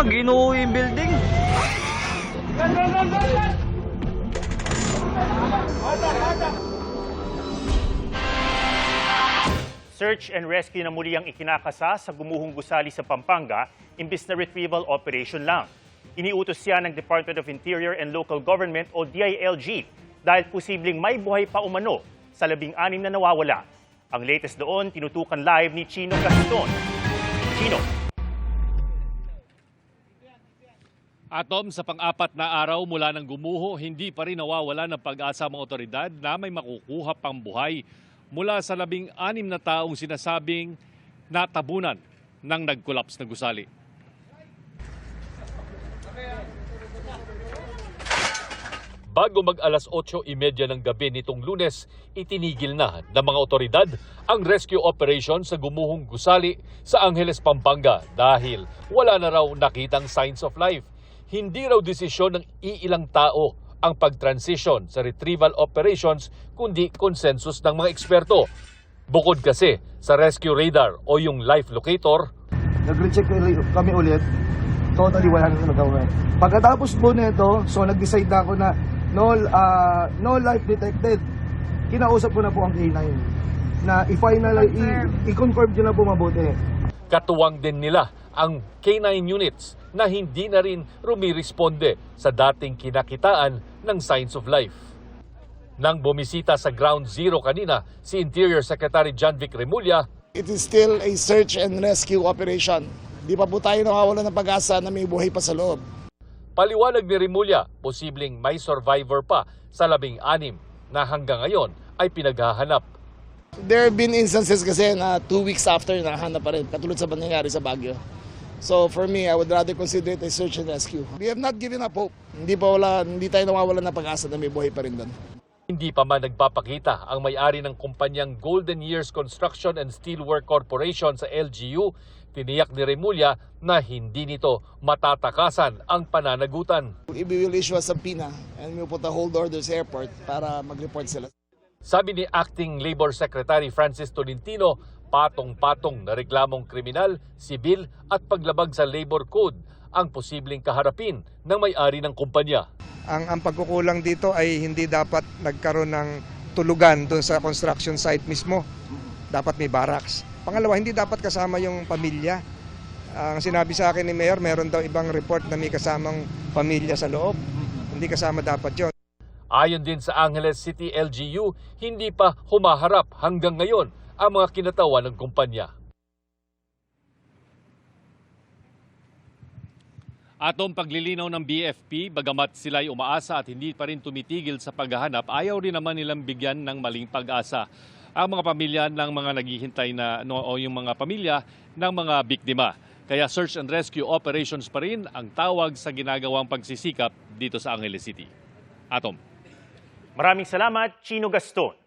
ginuho yung building. Search and rescue na muli ang ikinakasa sa gumuhong gusali sa Pampanga, imbis na retrieval operation lang. Iniutos siya ng Department of Interior and Local Government o DILG dahil posibleng may buhay pa umano sa 16 na nawawala. Ang latest doon, tinutukan live ni Chino Gaston. Chino. Atom, sa pang-apat na araw mula ng gumuho, hindi pa rin nawawala ng pag-asa ang mga otoridad na may makukuha pang buhay mula sa 16 na taong sinasabing natabunan ng nag-collapse na gusali. Bago mag-alas 8:30 ng gabi nitong Lunes, itinigil na ng mga otoridad ang rescue operation sa gumuhong gusali sa Angeles, Pampanga dahil wala na raw nakitang signs of life. Hindi raw desisyon ng iilang tao ang pag-transition sa retrieval operations kundi consensus ng mga eksperto. Bukod kasi sa rescue radar o yung life locator, nag-recheck kami ulit, totally wala nang nagawa. Pagkatapos po nito, so nag-decide na ako na no life detected. Kinausap ko na po ang K9 na i-confirm nyo na po mabuti. katuwang din nila ang K9 units na hindi na rin rumiresponde sa dating kinakitaan ng signs of life. Nang bumisita sa Ground Zero kanina, si Interior Secretary John Vic Remulla, it is still a search and rescue operation. Di pa po tayo nawawalan ng pag-asa na may buhay pa sa loob. paliwanag ni Remulla, posibleng may survivor pa sa 16 na hanggang ngayon ay pinaghahanap. There have been instances kasi na 2 weeks after nahanap pa rin, katulad sa nangyari sa Baguio. So for me, I would rather consider it a search and rescue. We have not given up hope. Hindi tayo nawawalan ng pag-asa na may buhay pa rin doon. Hindi pa man nagpapakita ang may-ari ng kumpanyang Golden Years Construction and Steelwork Corporation sa LGU, tiniyak ni Remulla na hindi nito matatakasan ang pananagutan. We will issue a subpoena and we will put a hold order sa airport para mag-report sila. Sabi ni Acting Labor Secretary Francis Tolentino, patong-patong na reklamong kriminal, sibil at paglabag sa labor code ang posibleng kaharapin ng may-ari ng kumpanya. Ang pagkukulang dito ay hindi dapat nagkaroon ng tulugan doon sa construction site mismo. Dapat may barracks. Pangalawa, hindi dapat kasama yung pamilya. Ang sinabi sa akin ni Mayor, meron daw ibang report na may kasamang pamilya sa loob. Hindi kasama dapat yon. Ayon din sa Angeles City LGU, hindi pa humaharap hanggang ngayon ang mga kinatawan ng kumpanya. Atong paglilinaw ng BFP, bagamat sila ay umaasa at hindi pa rin tumitigil sa paghahanap, ayaw rin naman nilang bigyan ng maling pag-asa ang mga pamilya ng mga naghihintay o yung mga pamilya ng mga biktima. Kaya search and rescue operations pa rin ang tawag sa ginagawang pagsisikap dito sa Angeles City. Atom. Maraming salamat, Chino Gaston.